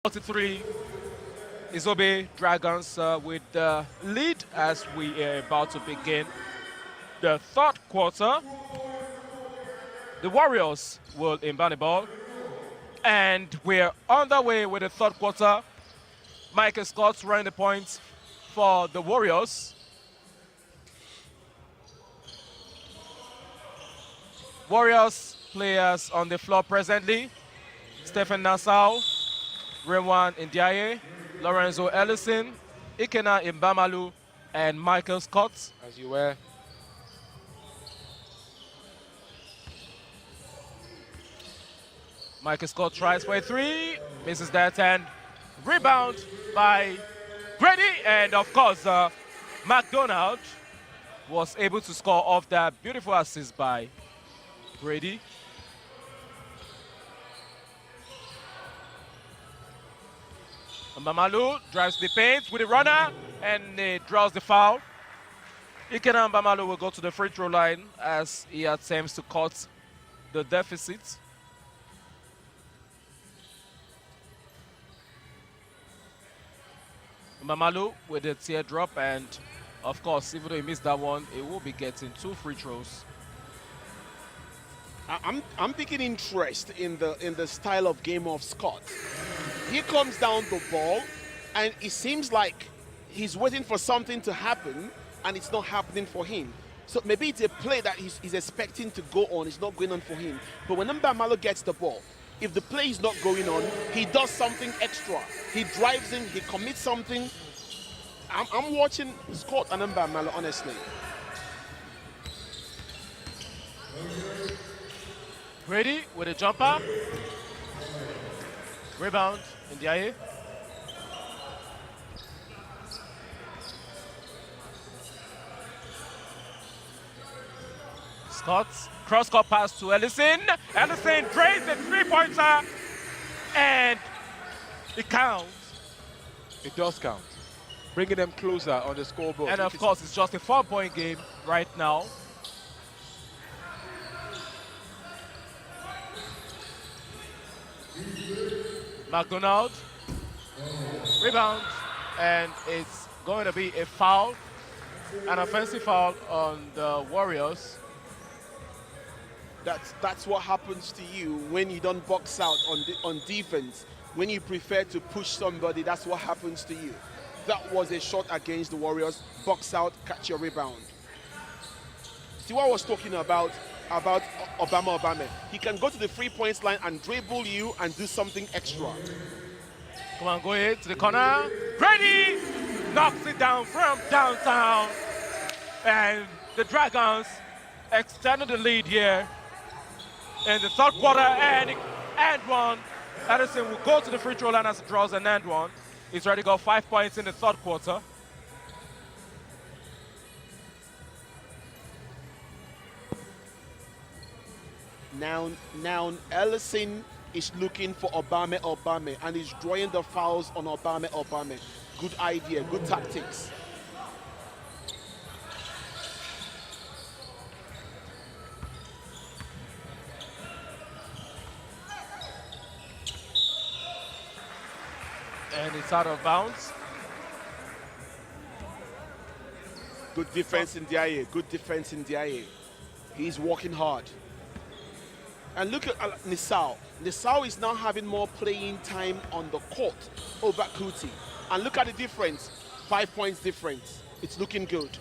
43 Izobe Dragons with the lead as we are about to begin the third quarter. The Warriors will inbound the ball, and we're on the way with the third quarter. Michael Scott's running the points for the Warriors. Warriors players on the floor presently: Stephen Nassau, Rewan Ndiaye, Lorenzo Ellison, Ikena Imbamalu, and Michael Scott. As you were. Michael Scott tries for a three, misses that, and rebound by Brady. And of course, McDonald was able to score off that beautiful assist by Brady. Mbamalu drives the paint with the runner, and he draws the foul. Ikena Mbamalu will go to the free throw line as he attempts to cut the deficit. Mbamalu with the teardrop, and of course, even though he missed that one, he will be getting 2 free throws. I'm picking interest in the style of game of Scott. He comes down the ball, and it seems like he's waiting for something to happen, and it's not happening for him. So maybe it's a play that he's expecting to go on. It's not going on for him. But when Mbamalu gets the ball, if the play is not going on, he does something extra. He drives in, he commits something. I'm watching Scott and Mbamalu, honestly. Brady with a jumper. Rebound, Ndiaye. Scott, cross-court pass to Ellison. Ellison drains the three-pointer, and it counts. It does count. Bringing them closer on the scoreboard. And of course, it's just a 4-point game right now. McDonald, rebound, and it's going to be a foul, an offensive foul on the Warriors. That's what happens to you when you don't box out on defense. When you prefer to push somebody, that's what happens to you. That was a shot against the Warriors. Box out, catch your rebound. See what I was talking about Obama. He can go to the 3-point line and dribble you and do something extra. Come on, go ahead to the corner. Brady knocks it down from downtown. And the Dragons extended the lead here in the third quarter, and one. Edison will go to the free throw line as he draws an and one. He's already got 5 points in the third quarter. Now Ellison is looking for Obama, and he's drawing the fouls on Obama. Good idea, good tactics. And it's out of bounds. Good defense in Ndiaye. Good defense in Ndiaye. He's working hard. And look at Nisao. Nisao is now having more playing time on the court over Kuti. And look at the difference. 5 points difference. It's looking good.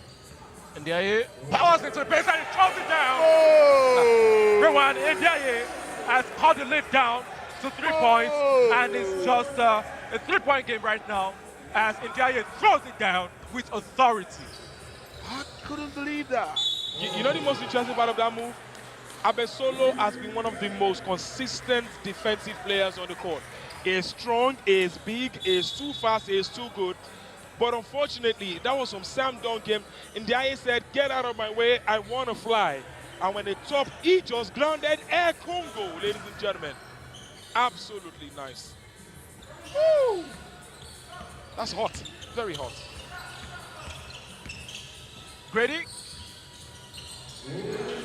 Ndiaye powers into the base and he throws it down. Oh! Rewan Ndiaye has caught the lead down to 3 points, and it's just a 3-point game right now as Ndiaye throws it down with authority. I couldn't believe that. You know the most interesting part of that move? Abesolo has been one of the most consistent defensive players on the court. He is strong, he is big, he is too fast, he is too good. But unfortunately, that was some Sam Dunk game. Ndiaye said, get out of my way, I want to fly. And when they top, he just grounded Air Congo, ladies and gentlemen. Absolutely nice. Woo! That's hot, very hot. Grady.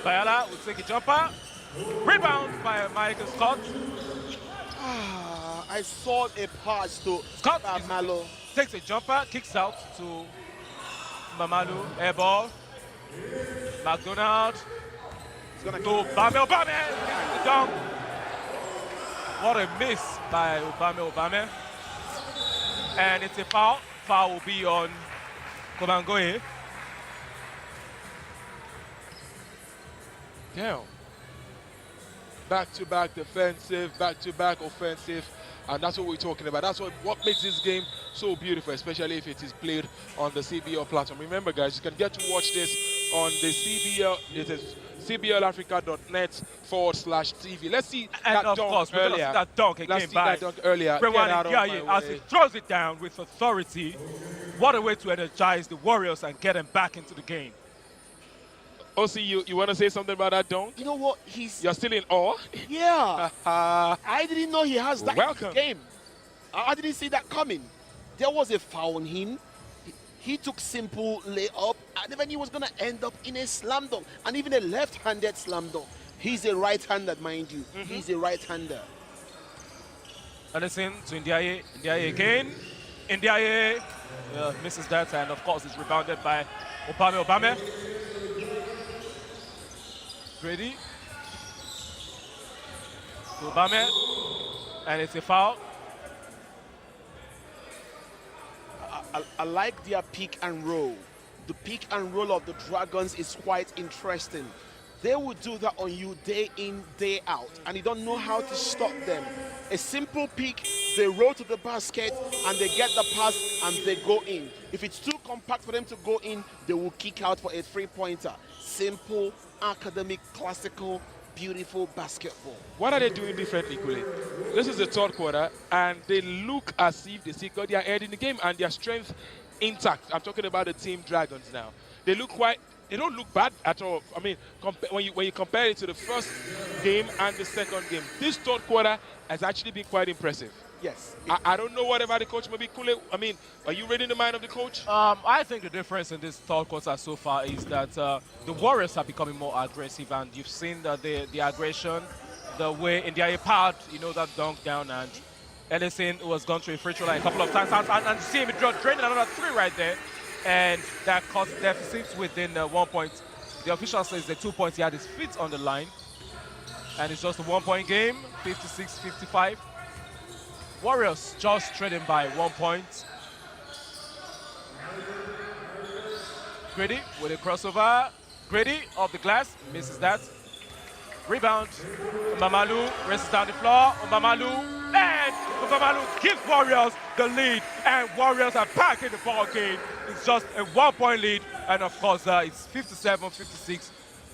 Bayala will take a jumper. Rebound by Michael Scott. I saw a pass to Scott Malo. takes a jumper, kicks out to Mamalu, air ball. McDonald He's gonna to Obame, the dunk. What a miss by Obame. And it's a foul. Foul will be on Kobangoye. Damn. Back-to-back defensive, back-to-back offensive, and that's what we're talking about. That's what makes this game so beautiful, especially if it is played on the CBL platform. Remember, guys, you can get to watch this on the CBL. It is cblafrica.net/TV. Let's see And that of dunk course, we're going to earlier. see that dunk again Let's see by that dunk earlier. Get Rewan out of Ndiaye my as he way. throws it down with authority. What a way to energize the Warriors and get them back into the game. OC, you want to say something about that dunk? You know what? You're still in awe? Yeah. I didn't know he has that Welcome. game. I didn't see that coming. There was a foul on him. He took simple layup. I never knew he was going to end up in a slam dunk, and even a left-handed slam dunk. He's a right-hander, mind you. He's a right-hander. And listen to Ndiaye. Ndiaye again. Ndiaye misses that, and of course it's rebounded by Obame. Grady. To Obame. And it's a foul. I like their pick and roll. The pick and roll of the Dragons is quite interesting. They will do that on you day in, day out, and you don't know how to stop them. A simple pick, they roll to the basket, and they get the pass, and they go in. If it's too compact for them to go in, they will kick out for a three-pointer. Simple, academic, classical, beautiful basketball. What are they doing differently, Kule? This is the third quarter, and they look as if they still got their head in the game and their strength intact. I'm talking about the team Dragons now. They don't look bad at all. I mean, when you compare it to the first game and the second game, this third quarter has actually been quite impressive. Yes. I don't know what about the coach. Maybe Kule, I mean, are you reading the mind of the coach? I think the difference in this third quarter so far is that the Warriors are becoming more aggressive, and you've seen the aggression, the way Ndiaye powered, that dunk down, and Ellison was gone through a free throw line a couple of times, and you see him draining another three right there, and that caused deficits within 1 point. The official says the 2 points. He had his feet on the line, and it's just a 1 point game, 56-55. Warriors just trading by 1 point. Grady with a crossover. Grady off the glass, misses that. Rebound. Mamalu races down the floor. Mamalu, and Mamalu gives Warriors the lead, and Warriors are back in the ball game. It's just a 1 point lead, and of course it's 57-56.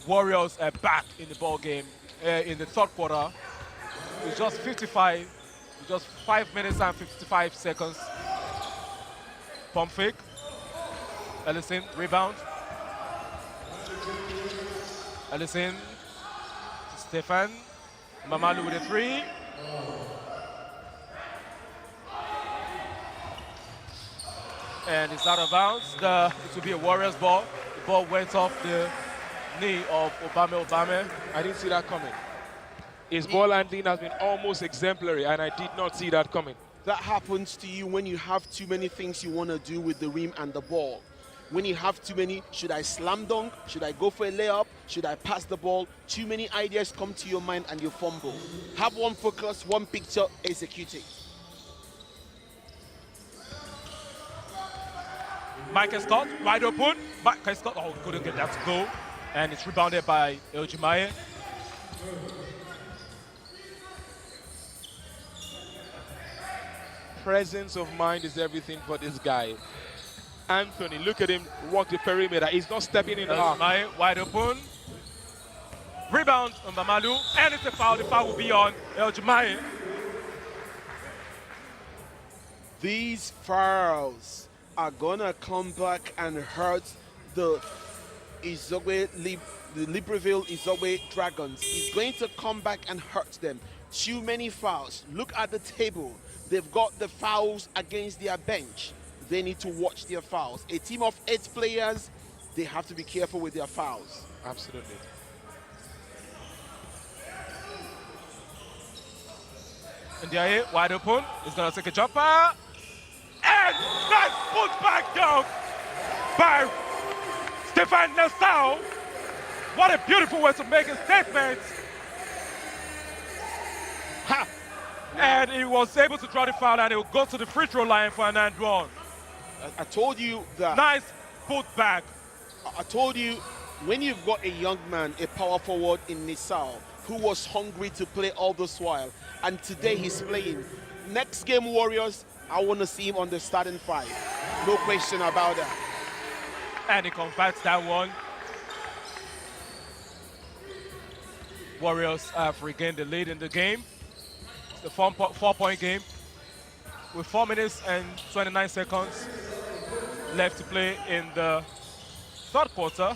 Warriors are back in the ball game in the third quarter. It's just 55. Just 5 minutes and 55 seconds. Pump fake. Ellison, rebound. Ellison to Stefan. Mamalu with a three. And it's out of bounds. It will be a Warriors ball. The ball went off the knee of Obame. I didn't see that coming. His ball handling has been almost exemplary, and I did not see that coming. That happens to you when you have too many things you want to do with the rim and the ball. When you have too many, should I slam dunk? Should I go for a layup? Should I pass the ball? Too many ideas come to your mind and you fumble. Have one focus, one picture, execute it. Michael Scott, wide open. Michael Scott, couldn't get that to go. And it's rebounded by Eljimaye. Presence of mind is everything for this guy. Anthony, look at him walk the perimeter. He's not stepping in the arc. Eljimaye, wide open. Rebound on Mamalu, and it's a foul. The foul will be on Eljimaye. These fouls are gonna come back and hurt the Libreville Izogbe Dragons. It's going to come back and hurt them. Too many fouls. Look at the table. They've got the fouls against their bench. They need to watch their fouls. A team of 8 players, they have to be careful with their fouls. Absolutely. Ndiaye wide open. He's gonna take a jumper. And nice put back down by Stefan Nassau. What a beautiful way to make a statement. Ha! And he was able to draw the foul and he'll go to the free throw line for an and one. I told you that. Nice put back. I told you, when you've got a young man, a power forward in Nassau, who was hungry to play all this while, and today he's playing. Next game, Warriors, I want to see him on the starting five. No question about that. And he converts that one. Warriors have regained the lead in the game. It's a four-point game with 4 minutes and 29 seconds left to play in the third quarter.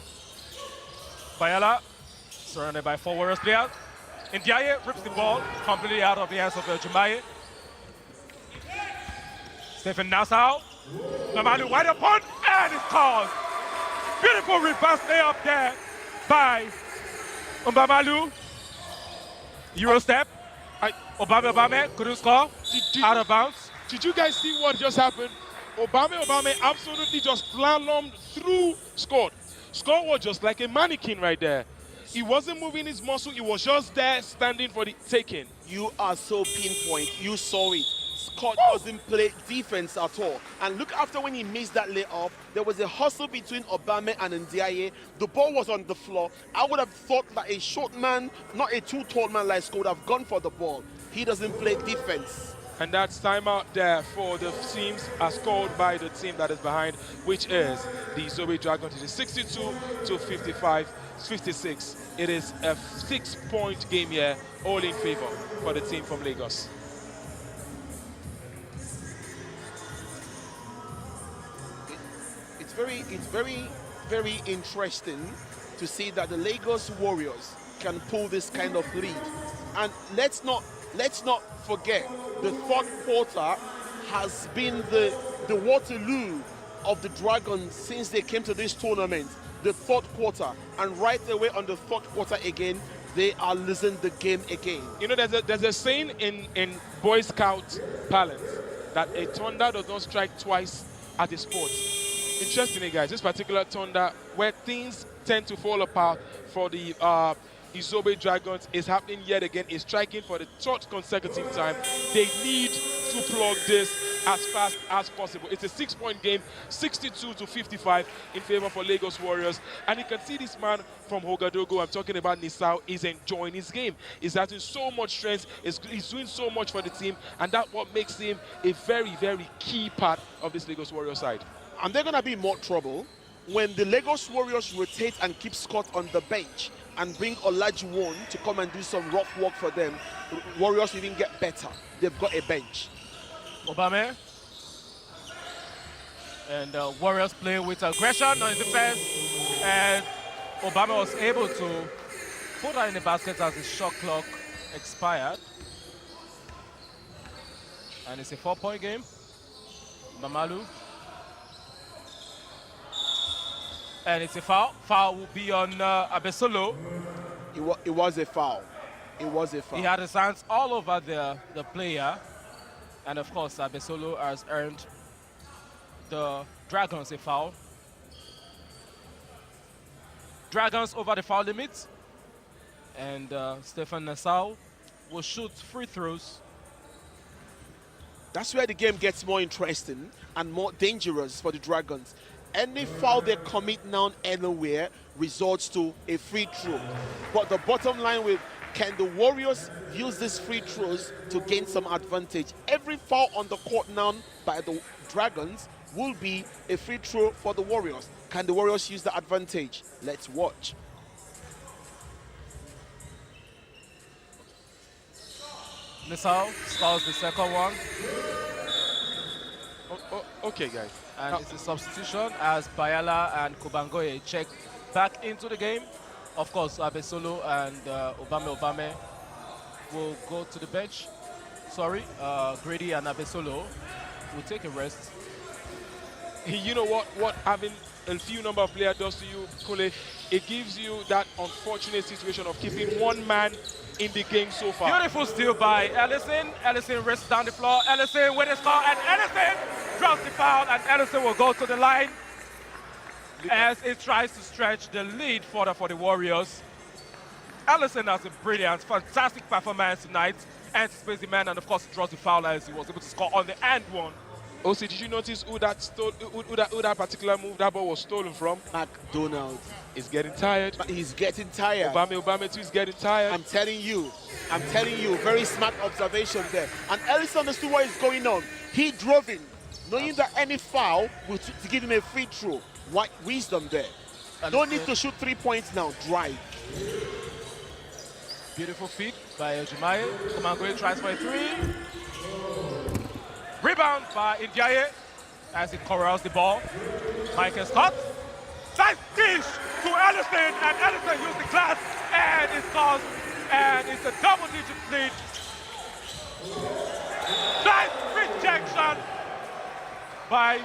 Bayala, surrounded by 4 Warriors players. Ndiaye rips the ball completely out of the hands of Jumaye. Stephen Nassau. Mamalu wide open, and it's called. Beautiful reverse layup there by Mbamalu. Euro step. Obame couldn't score. Out of bounds. Did you guys see what just happened? Obame absolutely just slalomed through, scored. Score was just like a mannequin right there. He wasn't moving his muscle. He was just there standing for the taking. You are so pinpoint. You saw it. Scott doesn't play defense at all. And look, after when he missed that layup, there was a hustle between Obame and Ndiaye. The ball was on the floor. I would have thought that a short man, not a too tall man like Scott, would have gone for the ball. He doesn't play defense. And that's timeout there for the teams as called by the team that is behind, which is the Zobe Dragons. It is 62 to 56. It is a 6-point game here, all in favor for the team from Lagos. It's very interesting to see that the Lagos Warriors can pull this kind of lead. And let's not forget, the third quarter has been the Waterloo of the Dragons since they came to this tournament. The third quarter, and right away on the third quarter again, they are losing the game again. You know, there's a saying in Boy Scout parlance that a thunder does not strike twice at a sport. Interestingly, guys, this particular thunder, where things tend to fall apart for the Izobe Dragons, is happening yet again. Is striking for the third consecutive time. They need to plug this as fast as possible. It's a 6-point game, 62 to 55 in favor for Lagos Warriors. And you can see this man from Hogadogo, I'm talking about Nisao, is enjoying his game. He's having so much strength. He's doing so much for the team. And that's what makes him a very, very key part of this Lagos Warriors side. And they're going to be in more trouble when the Lagos Warriors rotate and keep Scott on the bench and bring Olajuwon to come and do some rough work for them. The Warriors will even get better. They've got a bench. Obame. And Warriors play with aggression on defense. And Obame was able to put her in the basket as the shot clock expired. And it's a 4-point game. Mamalu. And it's a foul. Foul will be on Abesolo. It was a foul. It was a foul. He had his hands all over the player. And of course, Abesolo has earned the Dragons a foul. Dragons over the foul limit. And Stefan Nassau will shoot free throws. That's where the game gets more interesting and more dangerous for the Dragons. Any foul they commit now anywhere results to a free throw. But the bottom line with, can the Warriors use these free throws to gain some advantage? Every foul on the court now by the Dragons will be a free throw for the Warriors. Can the Warriors use the advantage? Let's watch. Nassau scores the second one. Okay, guys. And it's a substitution as Bayala and Kubangoye check back into the game. Of course, Abesolo and Obame will go to the bench. Sorry, Grady and Abesolo will take a rest. You know what having a few number of players does to you, Kule, it gives you that unfortunate situation of keeping one man in the game so far. Beautiful steal by Ellison. Ellison risks down the floor. Ellison with his foul, and Ellison drops the foul, and Ellison will go to the line as it tries to stretch the lead further for the Warriors. Ellison has a brilliant, fantastic performance tonight. Anticipates the man, and of course draws the foul as he was able to score on the end one. OC, did you notice who that particular move that ball was stolen from? McDonald. He's getting tired. He's getting tired. Obama too is getting tired. I'm telling you, very smart observation there. And Ellison understood what is going on. He drove in, knowing that any foul will to give him a free throw. What wisdom there. Don't need to shoot 3 points now, drive. Beautiful feed by Jumaye. Komangwe tries for a three. Rebound by Ndiaye as he corrals the ball. Michael Scott. Nice dish to Ellison, and Ellison used the glass and it scores, and it's a double-digit lead. Nice rejection by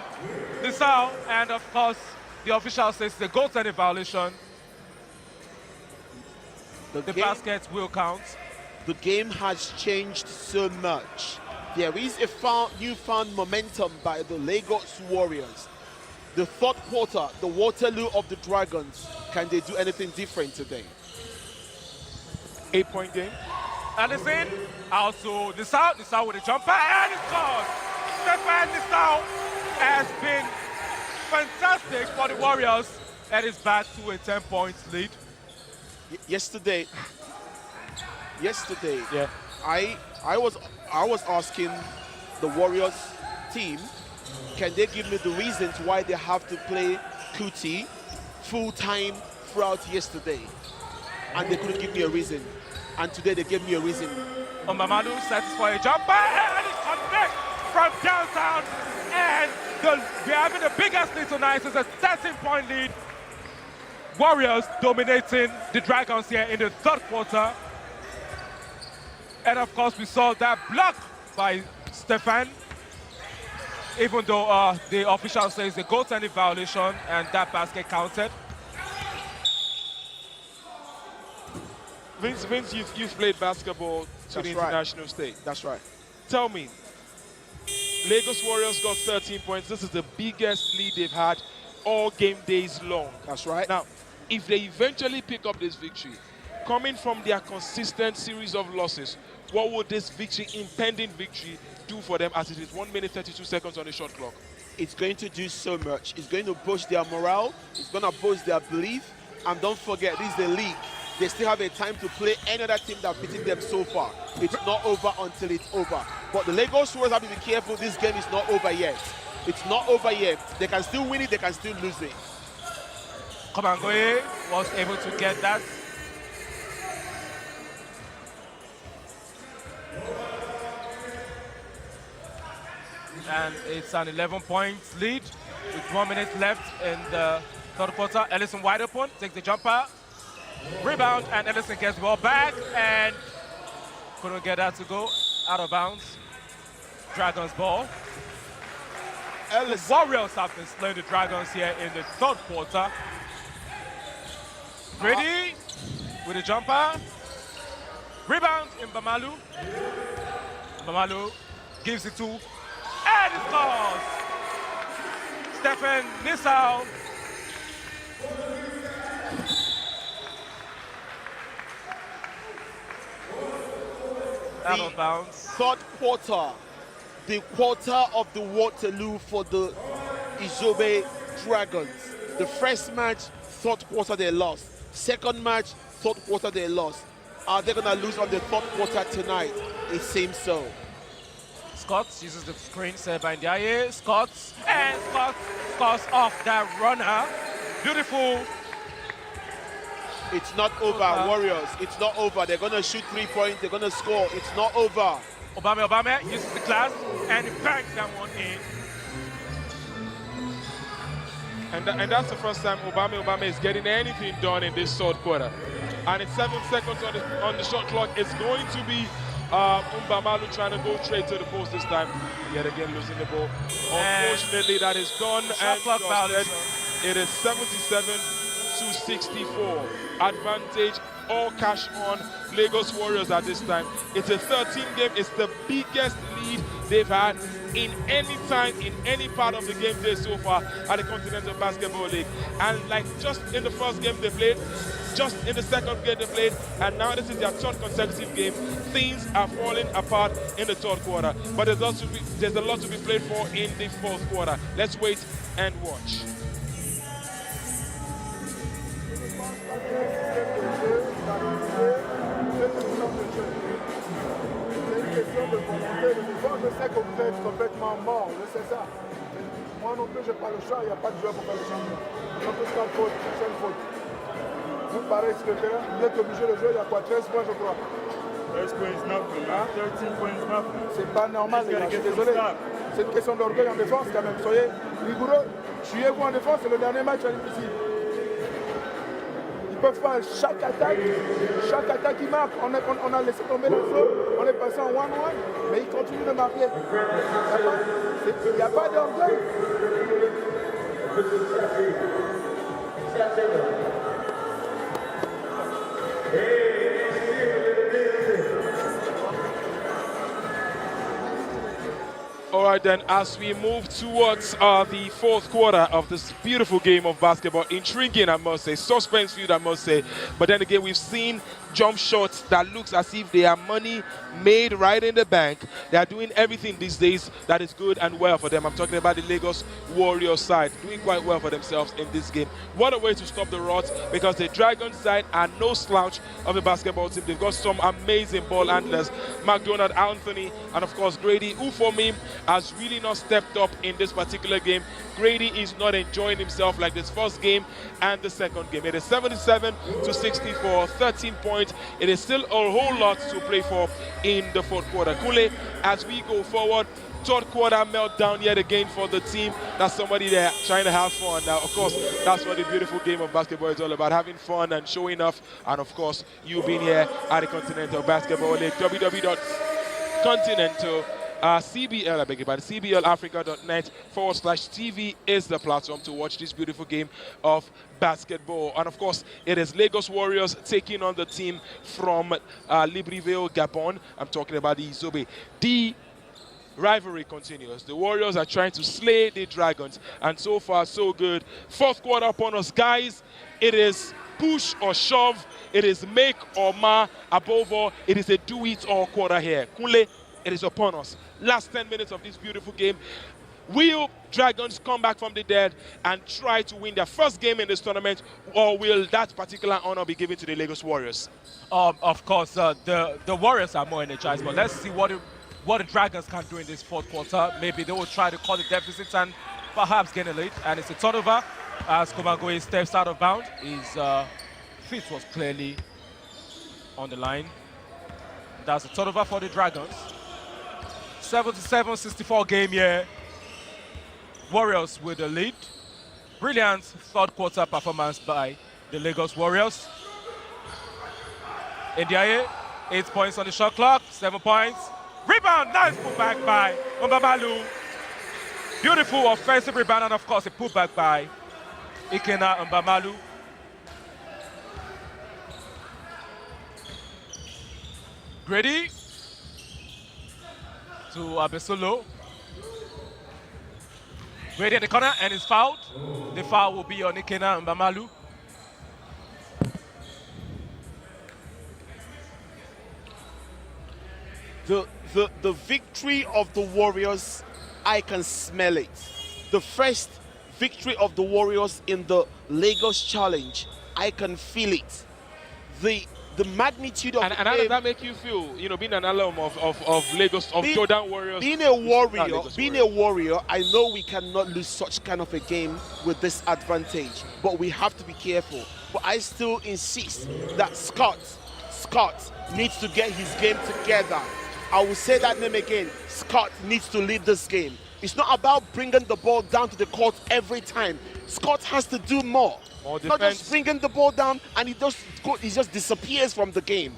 Nisao, and of course the official says the goaltending violation. The basket will count. The game has changed so much. There is a newfound momentum by the Lagos Warriors. The third quarter, the Waterloo of the Dragons. Can they do anything different today? 8-point game. Ellison out to Nisao. Nisao with a jumper, and it scores. Stefan Nisao has been fantastic for the Warriors, and is back to a 10-point lead. Yesterday, yeah, I was asking the Warriors team, can they give me the reasons why they have to play Kuti full time throughout yesterday? And they couldn't give me a reason. And today they gave me a reason. Omamadu sets for a jumper, and it connects from downtown. And they're having the biggest lead tonight. It's a 13-point lead. Warriors dominating the Dragons here in the third quarter. And of course, we saw that block by Stefan, even though the official says the goaltending violation and that basket counted. Vince, you've played basketball to the international stage. That's right. Tell me, Lagos Warriors got 13 points. This is the biggest lead they've had all game days long. That's right. Now, if they eventually pick up this victory, coming from their consistent series of losses, what would this victory, impending victory, do for them as it is 1 minute 32 seconds on the shot clock? It's going to do so much. It's going to boost their morale. It's going to boost their belief. And don't forget, this is the league. They still have a time to play any other team that beaten them so far. It's not over until it's over. But the Lagos Warriors have to be careful. This game is not over yet. It's not over yet. They can still win it. They can still lose it. Komangwe was able to get that. And it's an 11-point lead with 1 minute left in the third quarter. Ellison wide open, takes the jumper. Rebound, and Ellison gets the ball back and couldn't get that to go out of bounds. Dragons ball. The Warriors have been slaying the Dragons here in the third quarter. Ready with a jumper. Rebound in Bamalu. Bamalu gives it to, and it scores. Stephen Nisao. Out of bounds. Third quarter, the quarter of the Waterloo for the Izobe Dragons. The first match, third quarter they lost. Second match, third quarter they lost. Are they gonna lose on the third quarter tonight? It seems so. Scott uses the screen set by Ndiaye. Scott scores off that runner. Beautiful. It's not over, Warriors. It's not over. They're gonna shoot 3 points. They're gonna score. It's not over. Obama uses the glass and he banks that one in. And that's the first time Obama is getting anything done in this third quarter. And it's 7 seconds on the shot clock. It's going to be Mbamalu trying to go straight to the post this time. Yet again losing the ball. Unfortunately, that is done. Shot clock violation. It is 77 to 64. Advantage, all cash on Lagos Warriors at this time. It's a 13 game. It's the biggest lead they've had in any time, in any part of the game day so far at the Continental Basketball League. And like just in the first game they played, just in the second game they played, and now this is their third consecutive game, things are falling apart in the third quarter. But there's a lot to be played for in the fourth quarter. Let's wait and watch. De volonté, de défense, je sais que vous êtes complètement mort, je sais ça. Moi non plus, je n'ai pas le choix, il n'y a pas de joueur pour faire le champion. Donc, c'est une faute, c'est une faute. Vous pareil sur le terrain, vous êtes obligé de jouer, il y a quoi, 13 points, je crois. 13 points is nothing, man. 13 points is nothing. C'est pas normal, les gars, je suis désolé. C'est une question d'orgueil en défense quand même. Soyez rigoureux. Jouez-vous en défense, c'est le dernier match ici. Ils peuvent pas chaque attaque qui marque. On a laissé tomber la zone, on est passé en 1-1, mais ils continuent de marquer. Il n'y a pas d'orgueil. All right, then, as we move towards the fourth quarter of this beautiful game of basketball, intriguing, I must say, suspense-filled, I must say. But then again, we've seen jump shots that looks as if they are money made right in the bank. They are doing everything these days that is good and well for them. I'm talking about the Lagos Warriors side, doing quite well for themselves in this game. What a way to stop the Rods, because the Dragons side are no slouch of the basketball team. They've got some amazing ball handlers, McDonald, Anthony, and of course Grady, who for me has really not stepped up in this particular game. Grady is not enjoying himself like this first game and the second game. It is 77 to 64, 13 points. It is still a whole lot to play for in the fourth quarter. Kule, as we go forward, third quarter meltdown yet again for the team. That's somebody there trying to have fun. Now, of course, that's what the beautiful game of basketball is all about, having fun and showing off. And of course, you being here at the Continental Basketball League, www.continental CBL, I beg your pardon, cblafrica.net/TV is the platform to watch this beautiful game of basketball. And of course, it is Lagos Warriors taking on the team from Libreville, Gabon. I'm talking about the Izobe. The rivalry continues. The Warriors are trying to slay the Dragons, and so far, so good. Fourth quarter upon us, guys. It is push or shove. It is make or ma. Above all, it is a do-it-all quarter here. Kunle, it is upon us. Last 10 minutes of this beautiful game. Will Dragons come back from the dead and try to win their first game in this tournament, or will that particular honor be given to the Lagos Warriors? Of course, the Warriors are more energized, but let's see what the Dragons can do in this fourth quarter. Maybe they will try to cut the deficit and perhaps gain a lead. And it's a turnover as Komangoe steps out of bounds. His feet was clearly on the line. That's a turnover for the Dragons. 77-64 game here. Warriors with the lead. Brilliant third quarter performance by the Lagos Warriors. Ndiaye, 8 points on the shot clock, 7 points. Rebound, nice putback by Mbamalu. Beautiful offensive rebound, and of course a putback by Ikena Mbamalu. Grady to Abesolo. Grady at the corner and is fouled. The foul will be on Ikena Mbamalu. The victory of the Warriors, I can smell it. The first victory of the Warriors in the Lagos Challenge, I can feel it. The magnitude of and how does that make you feel? You know, being an alum of Lagos, of Jordan Warriors. Being a warrior, I know we cannot lose such kind of a game with this advantage, but we have to be careful. But I still insist that Scott needs to get his game together. I will say that name again. Scott needs to lead this game. It's not about bringing the ball down to the court every time. Scott has to do more. Not just bringing the ball down and he just disappears from the game.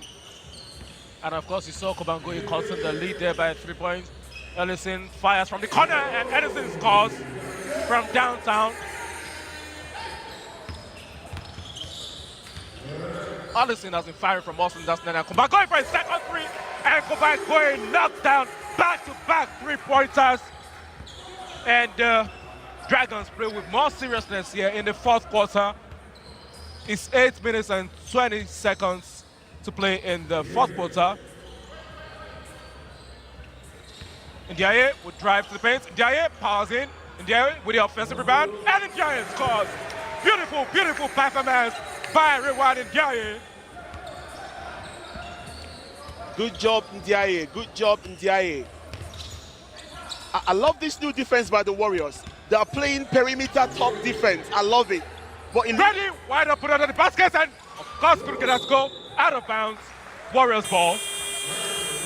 And of course, you saw Kobangoye cutting the lead there by 3 points. Ellison fires from the corner and Edison scores from downtown. Allison has been firing from Austin. That's Nana Kumba going for a second three. And Kumba going knocked down back-to-back three-pointers. And Dragons play with more seriousness here in the fourth quarter. It's 8 minutes and 20 seconds to play in the fourth quarter. Ndiaye would drive to the paint. Ndiaye powers in. Ndiaye with the offensive rebound. And Ndiaye scores. Beautiful, beautiful performance by Rewan Ndiaye. Good job, Ndiaye. Good job, Ndiaye. I love this new defense by the Warriors. They are playing perimeter top defense. I love it. But in Ready, wide up, put under the basket, and of course, couldn't get us go out of bounds. Warriors ball.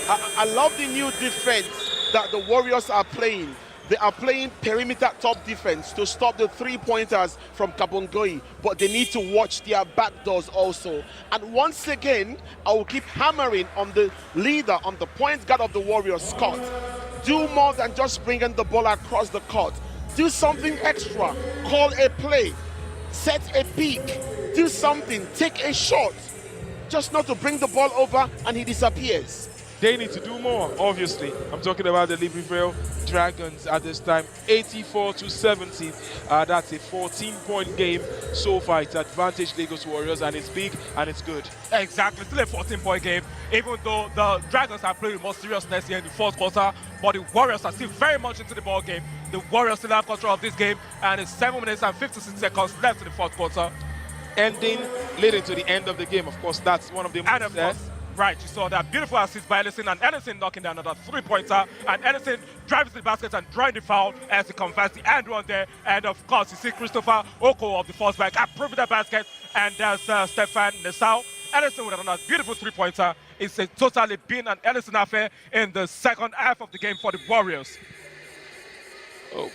I love the new defense that the Warriors are playing. They are playing perimeter top defense to stop the three-pointers from Kabongoi, but they need to watch their back doors also. And once again, I will keep hammering on the leader, on the point guard of the Warriors, Scott. Do more than just bringing the ball across the court. Do something extra. Call a play. Set a peak. Do something. Take a shot. Just not to bring the ball over and he disappears. They need to do more, obviously. I'm talking about the Libreville Dragons at this time, 84-70. That's a 14-point game so far. It's advantage Lagos Warriors, and it's big and it's good. Exactly, still a 14-point game, even though the Dragons are playing with more seriousness here in the fourth quarter, but the Warriors are still very much into the ball game. The Warriors still have control of this game, and it's 7 minutes and 56 seconds left in the fourth quarter. Ending, leading to the end of the game, of course, that's one of the And of course, right, you saw that beautiful assist by Ellison, and Ellison knocking down another three-pointer, and Ellison drives the basket and drawing the foul as he converts the end one there. And of course, you see Christopher Oko of the first back approving the basket, and there's Stefan Nesau. Ellison with another beautiful three-pointer. It's a totally been an Ellison affair in the second half of the game for the Warriors. Oh,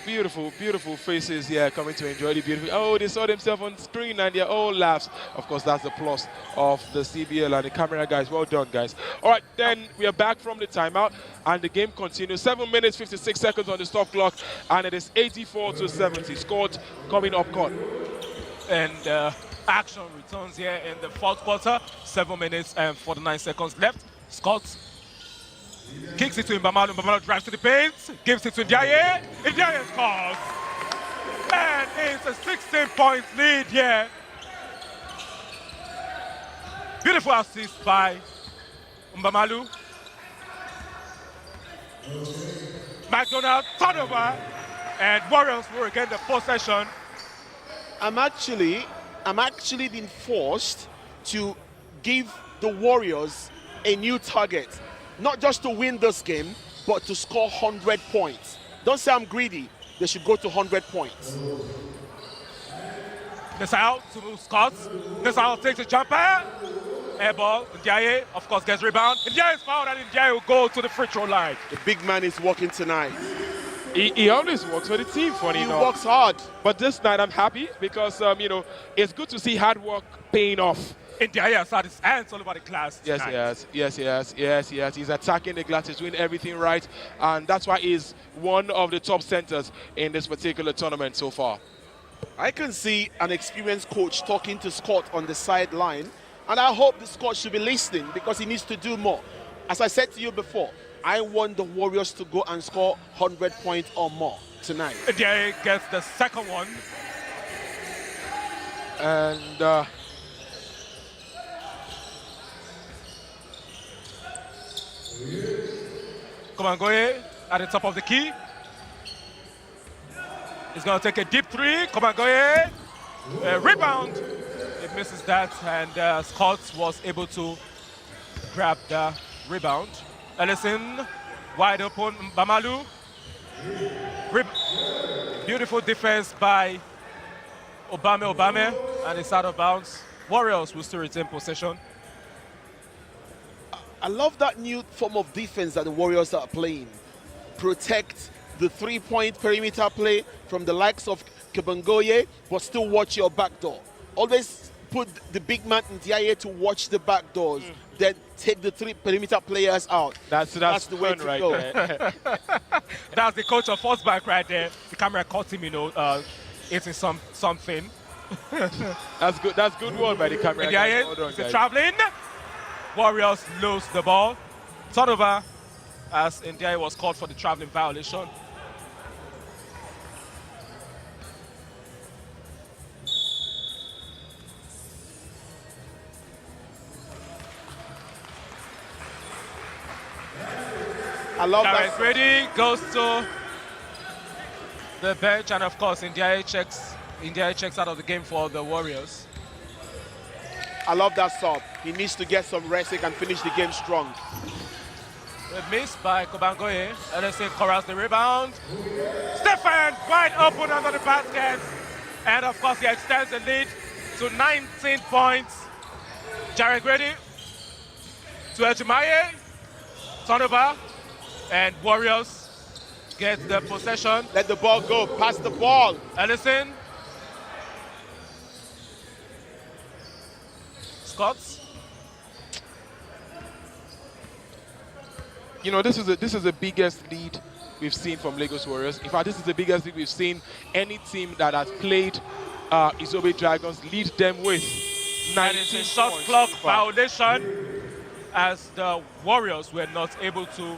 beautiful, beautiful faces here coming to enjoy the beautiful. Oh, they saw themselves on screen and they're all laughs. Of course, that's the plus of the CBL and the camera guys. Well done, guys. All right, then we are back from the timeout and the game continues. 7 minutes, 56 seconds on the stop clock, and it is 84-70. Scored coming up court. And action returns here in the fourth quarter. 7 minutes and 49 seconds left. Scott kicks it to Mbamalu. Mbamalu drives to the paint, gives it to Ndiaye. Ndiaye scores. And it's a 16-point lead here. Beautiful assist by Mbamalu. McDonald, turnover, and Warriors will regain the possession. I'm actually being forced to give the Warriors a new target. Not just to win this game, but to score 100 points. Don't say I'm greedy. They should go to 100 points. Nesau to Scott. Nesau takes a jumper. Air ball. Ndiaye, of course, gets rebound. Ndiaye is fouled, and Ndiaye will go to the free throw line. The big man is working tonight. He always works for the team, funny He enough. works hard. But this night I'm happy because, you know, it's good to see hard work paying off. Ndiaye has had his hands all over the glass Yes, yes. He's attacking the glass. He's doing everything right. And that's why he's one of the top centers in this particular tournament so far. I can see an experienced coach talking to Scott on the sideline. And I hope the Scott should be listening because he needs to do more. As I said to you before, I want the Warriors to go and score 100 points or more tonight. Ndiaye gets the second one. And Komangoye at the top of the key. He's going to take a deep three. Komangoye, rebound. He misses that, and Scott was able to grab the rebound. Ellison, wide open. Mbamalu. Beautiful defense by Obame, and it's out of bounds. Warriors will still retain possession. I love that new form of defense that the Warriors are playing. Protect the three-point perimeter play from the likes of Kebangoye, but still watch your back door. Always put the big man in Ndiaye to watch the back doors. Then take the three perimeter players out. that's the way to right go. there. That's the coach of Forceback right there. The camera caught him, eating something. That's good. That's good one by the camera. Ndiaye, Well done, it's guys. traveling. Warriors lose the ball. Turnover as Ndiaye was called for the traveling violation. I love Jared that. Grady goes to the bench, and of course, Ndiaye checks out of the game for the Warriors. I love that sub. He needs to get some rest. He can finish the game strong. A miss by Kobangoye. LSA corrals the rebound. Stefan wide open under the basket. And of course, he extends the lead to 19 points. Jared Grady to Ejimaye. Turnover. And Warriors get the possession. Let the ball go. Pass the ball. Ellison. Scott. You know, this is the biggest lead we've seen from Lagos Warriors. In fact, this is the biggest lead we've seen any team that has played Izobe Dragons lead them with. And it's a shot points clock so far. violation as the Warriors were not able to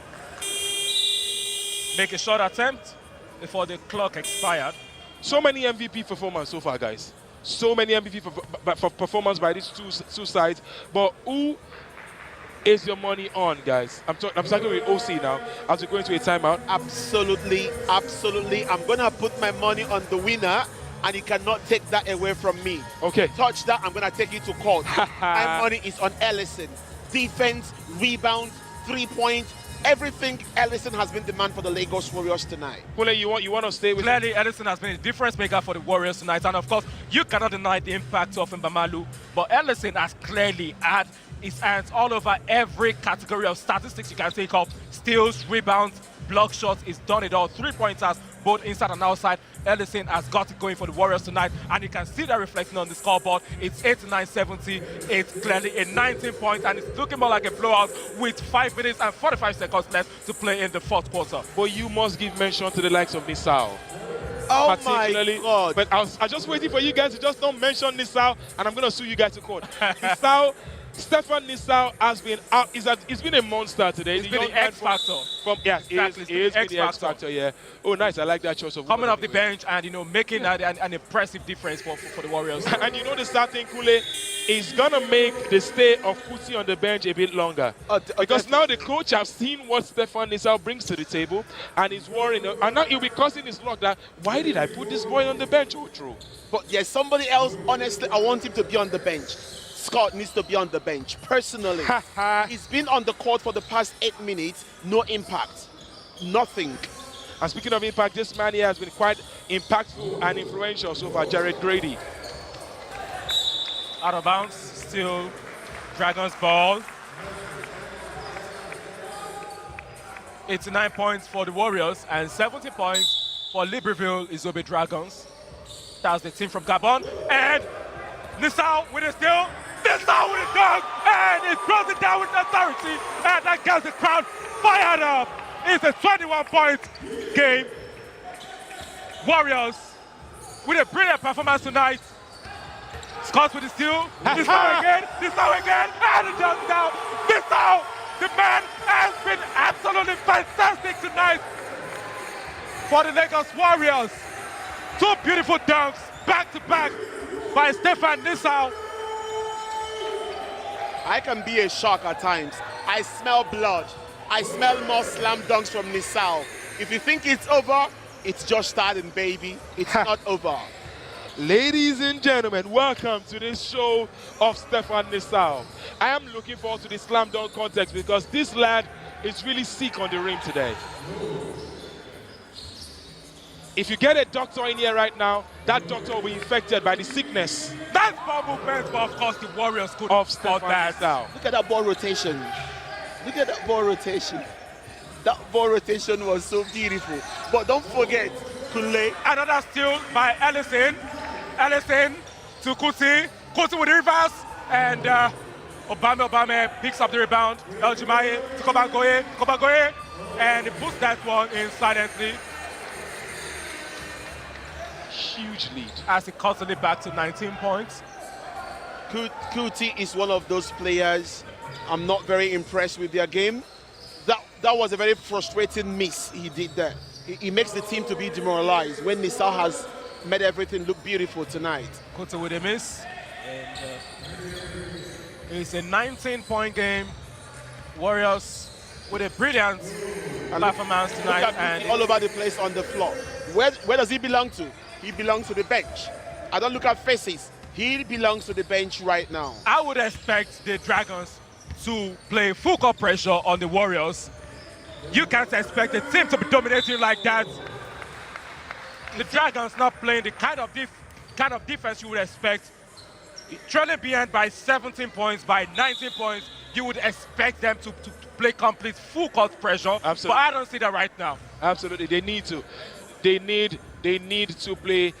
make a short attempt before the clock expired. So many MVP performance so far, guys. So many MVP for performance by these two sides. But who is your money on, guys? I'm talking with OC now as we go into a timeout. Absolutely, absolutely. I'm going to put my money on the winner, and you cannot take that away from me. Okay. Touch that, I'm going to take you to court. My money is on Ellison. Defense, rebound, 3-point, everything Ellison has been the man for the Lagos Warriors tonight. Kule, you want to stay with Clearly, Ellison has been a difference maker for the Warriors tonight. And of course, you cannot deny the impact of Mbamalu. But Ellison has clearly had his hands all over every category of statistics you can take up. Steals, rebounds, block shots, he's done it all. 3-pointers, both inside and outside. Ellison has got it going for the Warriors tonight, and you can see that reflecting on the scoreboard. It's 89-70. It's clearly a 19-point, and it's looking more like a blowout with 5 minutes and 45 seconds left to play in the fourth quarter. But you must give mention to the likes of Nisao. Oh Particularly, my God. but I was just waiting for you guys to just don't mention Nisao, and I'm going to sue you guys to court. Nisao, Stefan Nisao has been out. He's been a monster today. He's been the young man X factor. Yes, Exactly, he is it's the X factor. Yeah. Oh, nice. I like that choice of Coming word off the anyway. bench and, you know, making an impressive difference for the Warriors. And you know the sad thing, Kule, is gonna make the stay of Kuti on the bench a bit longer. Because now the coach has seen what Stefan Nisao brings to the table, and he's worrying. And now he'll be causing his luck that, why did I put this boy on the bench? Oh, true. But there's somebody else, honestly, I want him to be on the bench. Scott needs to be on the bench. Personally, he's been on the court for the past 8 minutes, no impact. Nothing. And speaking of impact, this man here has been quite impactful and influential so far, Jared Grady. Out of bounds, still Dragons ball. 89 points for the Warriors and 70 points for Libreville Izobe Dragons. That's the team from Gabon. And Nisao with a steal. Nisao with a dunk. And he throws it down with authority. And that gets the crowd fired up. It's a 21-point game. Warriors with a brilliant performance tonight. Scott with the steal. Nisao again. Nisao again. And it jumps down. Nisao, the man, has been absolutely fantastic tonight for the Lagos Warriors. 2 beautiful dunks back to back by Stefan Nisao. I can be a shock at times. I smell blood. I smell more slam dunks from Nisao. If you think it's over, it's just starting, baby. It's not over. Ladies and gentlemen, welcome to this show of Stefan Nisao. I am looking forward to the slam dunk contest because this lad is really sick on the rim today. If you get a doctor in here right now, that doctor will be infected by the sickness That's ball movement, but of course the Warriors could of spot Stefan that. Nisao. Look at that ball rotation. Look at that ball rotation. That ball rotation was so beautiful. But don't forget, Kunle. Another steal by Ellison. Ellison to Kuti. Kuti with the reverse. And Obame picks up the rebound. El Jimaye to Kobangoye. And he puts that one in silently. huge lead. as he cuts it back to 19 points. Kuti is one of those players I'm not very impressed with their game. That was a very frustrating miss he did there. He makes the team to be demoralized when Nisal has made everything look beautiful tonight. Kuti with a miss. And it's a 19-point game. Warriors with a brilliant performance tonight. Look at Kuti all over the place on the floor. Where does he belong to? He belongs to the bench. I don't look at faces. He belongs to the bench right now. I would expect the Dragons to play full court pressure on the Warriors. You can't expect a team to be dominating like that. The Dragons not playing the kind of defense you would expect. Trailing behind by 17 points, by 19 points, you would expect them to play complete full court pressure. Absolutely. But I don't see that right now. Absolutely, they need to. They need to play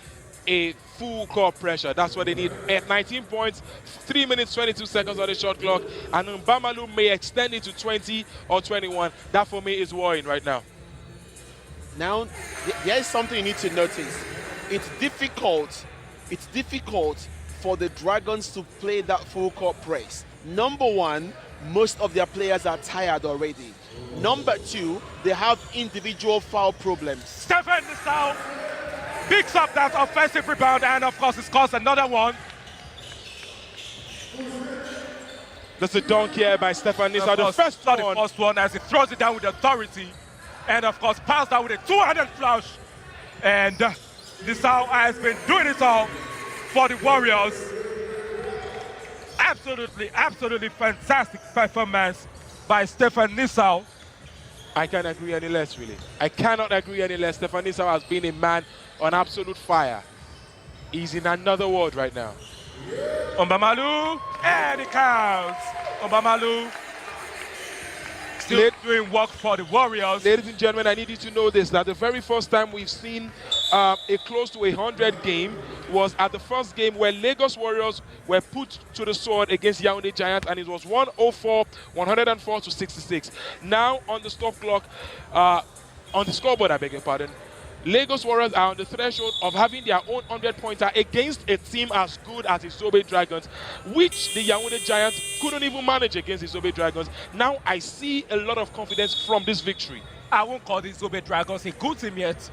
a full court pressure. That's what they need. At 19 points, 3 minutes 22 seconds on the shot clock, and Mbamalu may extend it to 20 or 21. That for me is worrying right now. Now, there is something you need to notice. It's difficult for the Dragons to play that full court press. Number one, most of their players are tired already. Number two, they have individual foul problems. Stephen Nisal picks up that offensive rebound and, of course, it scores another one. That's a dunk here by Stefan Nisal. The first one as he throws it down with authority. And, of course, pass down with a two-handed flush. And Nisal has been doing it all for the Warriors. Absolutely fantastic performance by Stefan Nisal. I can't agree any less, really. I cannot agree any less. Stefan Nisal has been a man on absolute fire. He's in another world right now. Mbamalu, and it counts. Mbamalu still doing work for the Warriors. Ladies and gentlemen, I need you to know this, that the very first time we've seen a close to 100 game was at the first game where Lagos Warriors were put to the sword against Yaoundé Giants, and it was 104 to 66. Now on the stop clock, on the scoreboard, I beg your pardon, Lagos Warriors are on the threshold of having their own 100-pointer against a team as good as the Isobe Dragons, which the Yaoundé Giants couldn't even manage against the Isobe Dragons. Now I see a lot of confidence from this victory. I won't call the Isobe Dragons a good team yet,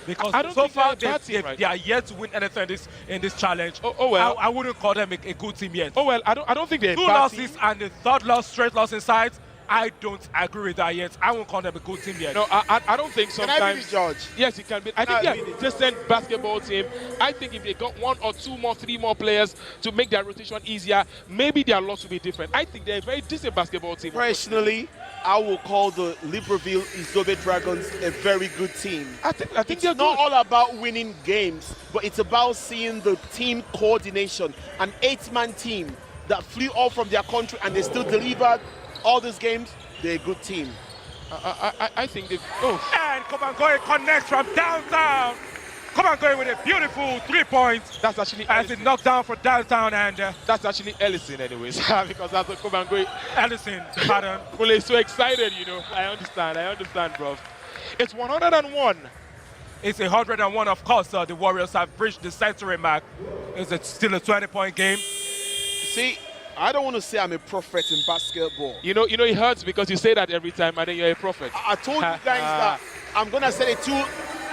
because I don't so think far they they are yet to win anything in this challenge. Oh well. I wouldn't call them a good team yet. Oh well, I don't think they're Two a bad losses team. and the third straight loss inside. I don't agree with that yet. I won't call them a good team yet. No, I don't think sometimes. Can I be the judge? Yes, it can be. I think they're a decent basketball team. I think if they got 1 or 2 more, 3 more players to make their rotation easier, maybe their lot will be different. I think they're a very decent basketball team. Personally, I will call the Libreville Isobe Dragons a very good team. I think It's they're not good. all about winning games, but it's about seeing the team coordination. An 8-man team that flew all from their country and they still delivered all these games. They're a good team. I think they've. Oh. And Kobangoye connects from downtown. Kobangoye with a beautiful 3 points. That's actually as it knocked down for downtown, and that's actually Ellison anyways, because that's what Kobangoye. Ellison, pardon. Well, he's so excited, you know. I understand, bro. It's 101. It's 101, of course. The Warriors have breached the century mark. It's still a 20-point game. See, I don't want to say I'm a prophet in basketball. You know, it hurts because you say that every time, and then you're a prophet. I told you guys that I'm going to set a 2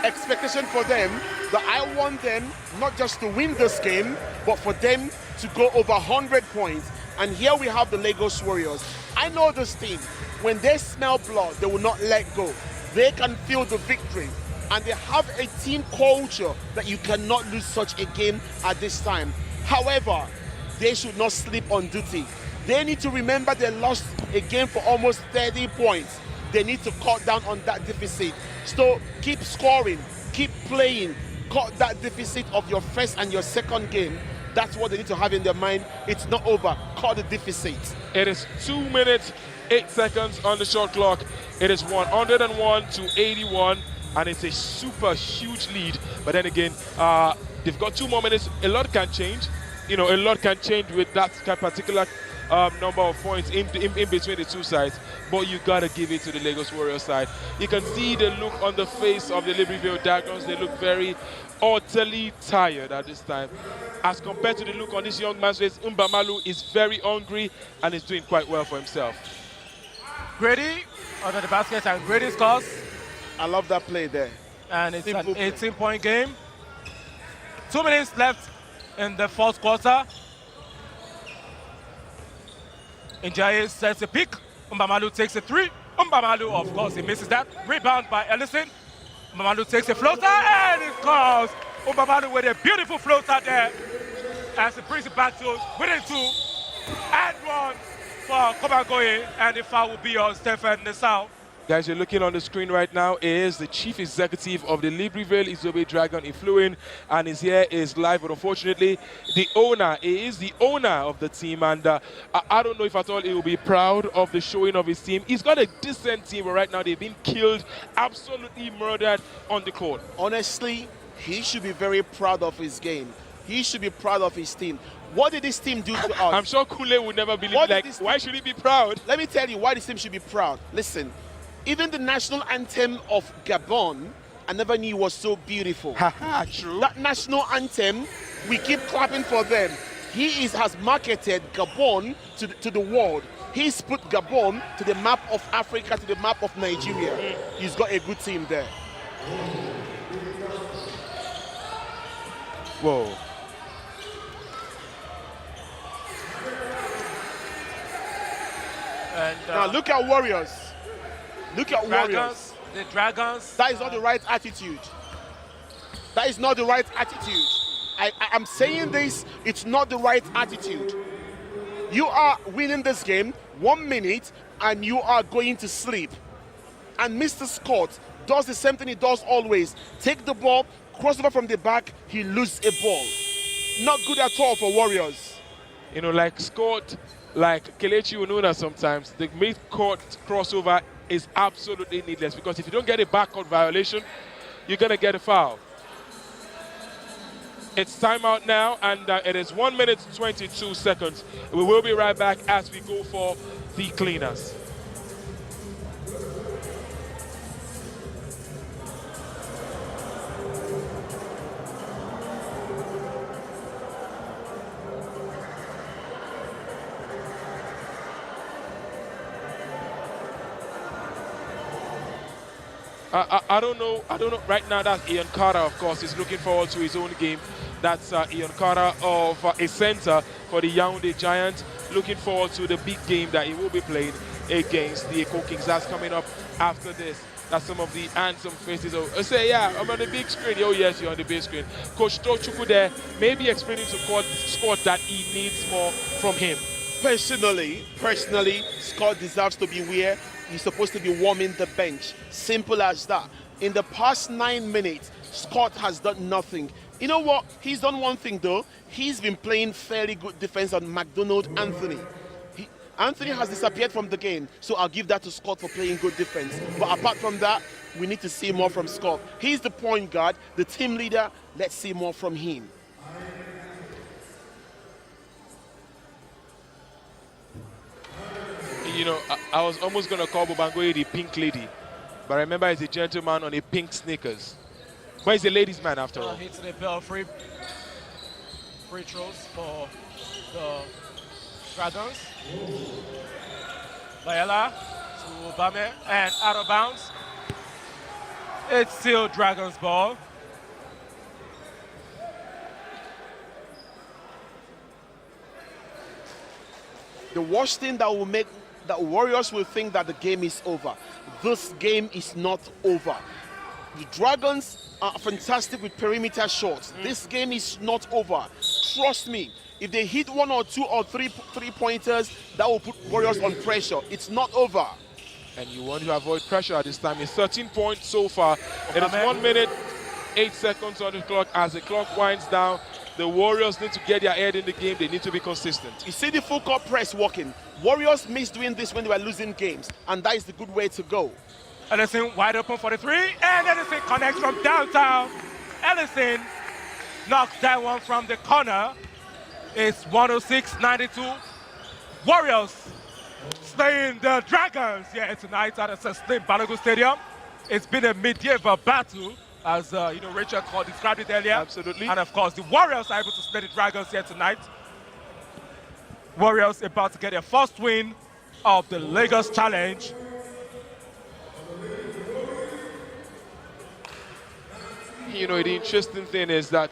expectation for them, that I want them not just to win this game, but for them to go over 100 points. And here we have the Lagos Warriors. I know this team. When they smell blood, they will not let go. They can feel the victory. And they have a team culture that you cannot lose such a game at this time. However, they should not sleep on duty. They need to remember they lost a game for almost 30 points. They need to cut down on that deficit. So keep scoring, keep playing, cut that deficit of your first and your second game. That's what they need to have in their mind. It's not over. Cut the deficit. It is 2 minutes, 8 seconds on the shot clock. It is 101 to 81, and it's a super huge lead. But then again, they've got 2 more minutes. A lot can change. You know, a lot can change with that particular number of points in between the two sides, but you gotta give it to the Lagos Warriors side. You can see the look on the face of the Libreville Dragons. They look very utterly tired at this time. As compared to the look on this young man's face, Mbamalu is very hungry and is doing quite well for himself. Grady under the basket, and Grady scores. I love that play there. And it's Simple an play. 18-point game. 2 minutes left in the fourth quarter. Njaye sets a pick. Mbamalu takes a three. Mbamalu, of course, he misses that. Rebound by Ellison. Mbamalu takes a floater and it scores. Mbamalu with a beautiful floater there as he brings it back to within 2 and 1 for Kobangoye, and the foul will be on Stephen Nesau. Guys, you're looking on the screen right now is the chief executive of the Libreville Izobe Dragon Influin, and is here is live, but unfortunately the owner is the owner of the team, and I don't know if at all he will be proud of the showing of his team. He's got a decent team, but right now they've been killed, absolutely murdered on the court. Honestly, he should be very proud of his game. He should be proud of his team. What did this team do to us? I'm sure Kule would never believe, What did like, this why team- should he be proud? Let me tell you why this team should be proud. Listen, even the national anthem of Gabon, I never knew was so beautiful. Haha, true. That national anthem, we keep clapping for them. Has marketed Gabon to the world. He's put Gabon to the map of Africa, to the map of Nigeria. He's got a good team there. Whoa. And Now look at Warriors. Look at Warriors. Dragons, the Dragons. That is not the right attitude. That is not the right attitude. I'm saying this, it's not the right attitude. You are winning this game 1 minute and you are going to sleep. And Mr. Scott does the same thing he does always. Take the ball, cross over from the back, he loses a ball. Not good at all for Warriors. You know, like Scott, like Kelechi Ununa sometimes, the mid-court crossover is absolutely needless, because if you don't get a backcourt violation, you're going to get a foul. It's timeout now, and it is 1 minute 22 seconds. We will be right back as we go for the cleaners. I don't know right now. That Ian Carter, of course, is looking forward to his own game. That's Ian Carter of a center for the Yaoundé Giants, looking forward to the big game that he will be playing against the Eco Kings. That's coming up after this. That's some of the handsome faces. I say, yeah, I'm on the big screen. Oh, yes, you're on the big screen. Coach Tochukwu there, maybe explaining to Scott that he needs more from him. Personally, Scott deserves to be where he's supposed to be warming the bench. Simple as that. In the past 9 minutes, Scott has done nothing. You know what? He's done one thing though. He's been playing fairly good defense on McDonald Anthony. Anthony has disappeared from the game, so I'll give that to Scott for playing good defense. But apart from that, we need to see more from Scott. He's the point guard, the team leader. Let's see more from him. You know, I was almost going to call Bobangoye the pink lady, but remember he's a gentleman on a pink sneakers. But he's a ladies' man after all. Hits the bell, free throws for the Dragons. Bayela to Obame and out of bounds. It's still Dragons ball. The worst thing that will make that Warriors will think that the game is over. This game is not over. The Dragons are fantastic with perimeter shots. This game is not over. Trust me. If they hit 1 or 2 or 3 three-pointers, that will put Warriors on pressure. It's not over. And you want to avoid pressure at this time. It's 13 points so far. It is 1 minute, 8 seconds on the clock. As the clock winds down, the Warriors need to get their head in the game. They need to be consistent. You see the full court press working. Warriors missed doing this when they were losing games, and that is the good way to go. Ellison wide open for the three, and Ellison connects from downtown. Ellison knocks that one from the corner. It's 106-92. Warriors slaying the Dragons here tonight at the Slim Balogun Stadium. It's been a medieval battle, as Rachel described it earlier. Absolutely. And of course, the Warriors are able to slay the Dragons here tonight. Warriors about to get their first win of the Lagos Challenge. You know, the interesting thing is that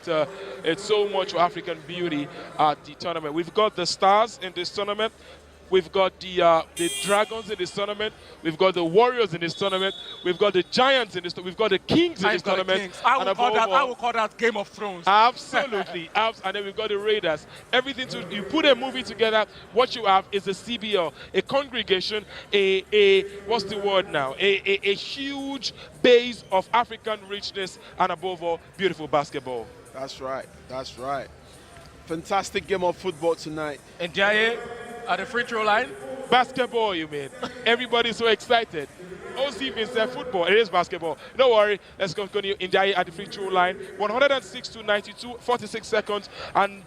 it's so much African beauty at the tournament. We've got the stars in this tournament. We've got the Dragons in this tournament. We've got the Warriors in this tournament. We've got the Giants in this. We've got the Kings in this tournament. I will call that Game of Thrones. Absolutely, and then we've got the Raiders. Everything you put a movie together. What you have is a CBL, a congregation, what's the word now? A huge base of African richness, and above all, beautiful basketball. That's right. That's right. Fantastic game of football tonight. Ndiaye at the free throw line. Basketball, you mean? Everybody's so excited. OC even said football. It is basketball. Don't worry. Let's continue. Ndiaye at the free throw line. 106 to 92, 46 seconds. And,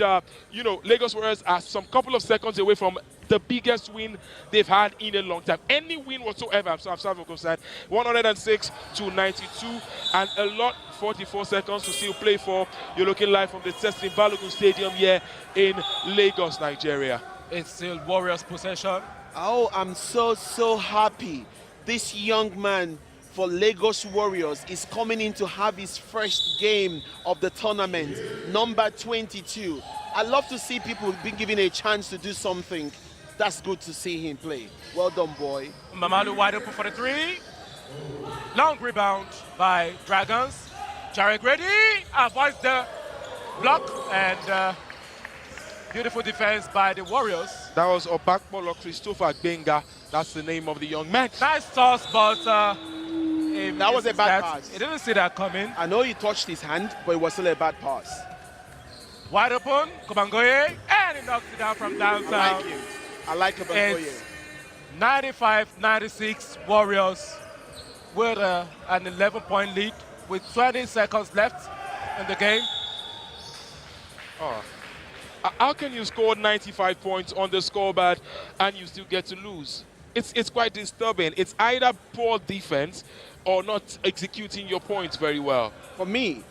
Lagos Warriors are some couple of seconds away from the biggest win they've had in a long time. Any win whatsoever, I'm concerned. 106 to 92. And a lot, 44 seconds to still play for. You're looking live from the Slim Balogun Stadium here in Lagos, Nigeria. It's still Warriors possession. Oh, I'm so happy. This young man for Lagos Warriors is coming in to have his first game of the tournament, number 22. I love to see people being given a chance to do something. That's good to see him play. Well done, boy. Mamalu wide open for the three. Long rebound by Dragons. Jarek Grady avoids the block, and beautiful defense by the Warriors. That was Obakbolo Christopher Benga. That's the name of the young man. Nice toss, but that was a bad pass. He didn't see that coming. I know he touched his hand, but it was still a bad pass. Wide open, Kobangoye, and he knocks it down from downtown. I like Kobangoye. It's 95-96 Warriors with an 11-point lead with 20 seconds left in the game. Oh. How can you score 95 points on the scoreboard and you still get to lose? It's quite disturbing. It's either poor defense or not executing your points very well. For me,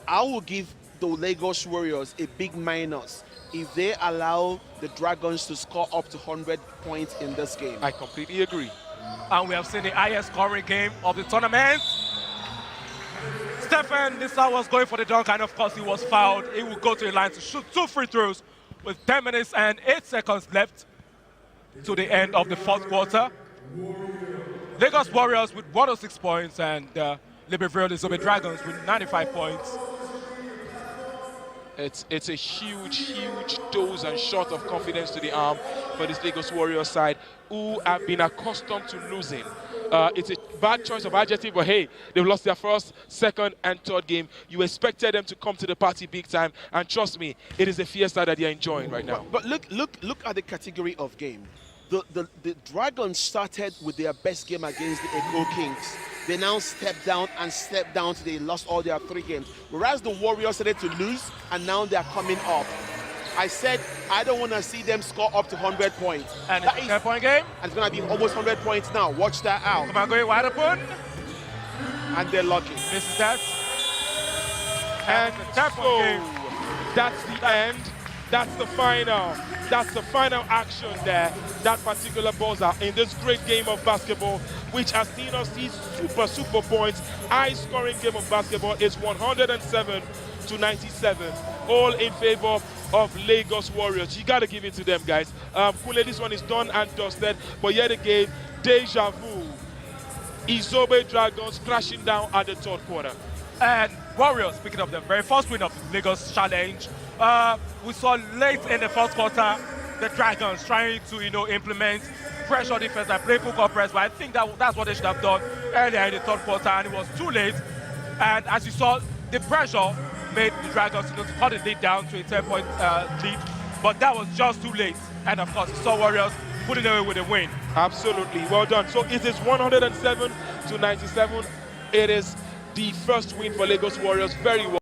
I will give the Lagos Warriors a big minus if they allow the Dragons to score up to 100 points in this game. I completely agree. And we have seen the highest scoring game of the tournament. Stephen Nissa was going for the dunk, and of course he was fouled. He will go to the line to shoot 2 free throws with 10 minutes and 8 seconds left to the end of the fourth quarter. Lagos Warriors with 106 points, and Libreville Izobe Dragons with 95 points. It's a huge dose and shot of confidence to the arm for this Lagos Warriors side, who have been accustomed to losing. It's a bad choice of adjective, but hey, they've lost their first, second, and third game. You expected them to come to the party big time, and trust me, it is a fiesta that they're enjoying right now. But look at the category of game. The Dragons started with their best game against the Echo Kings. They now stepped down to they lost all their 3 games. Whereas the Warriors started to lose, and now they're coming up. I said I don't want to see them score up to 100 points. And it's a 10-point game. And it's going to be almost 100 points now. Watch that out. Come on, go wide open. And they're lucky. This is that. And so, that's the end. That's the final. That's the final action there. That particular buzzer in this great game of basketball, which has seen us see super points. High-scoring game of basketball is 107 to 97, all in favor of Lagos Warriors. You got to give it to them, guys. Kule, this one is done and dusted, but yet again, deja vu. Izobe Dragons crashing down at the third quarter. And Warriors picking up their very first win of the Lagos Challenge. We saw late in the first quarter the Dragons trying to, implement pressure defense and play full-court press, but I think that's what they should have done earlier in the third quarter, and it was too late. And as you saw, the pressure made the Dragons to cut the lead down to a 10-point lead, but that was just too late. And of course, you saw Warriors putting away with a win. Absolutely, well done. So it is 107 to 97. It is the first win for Lagos Warriors. Very well.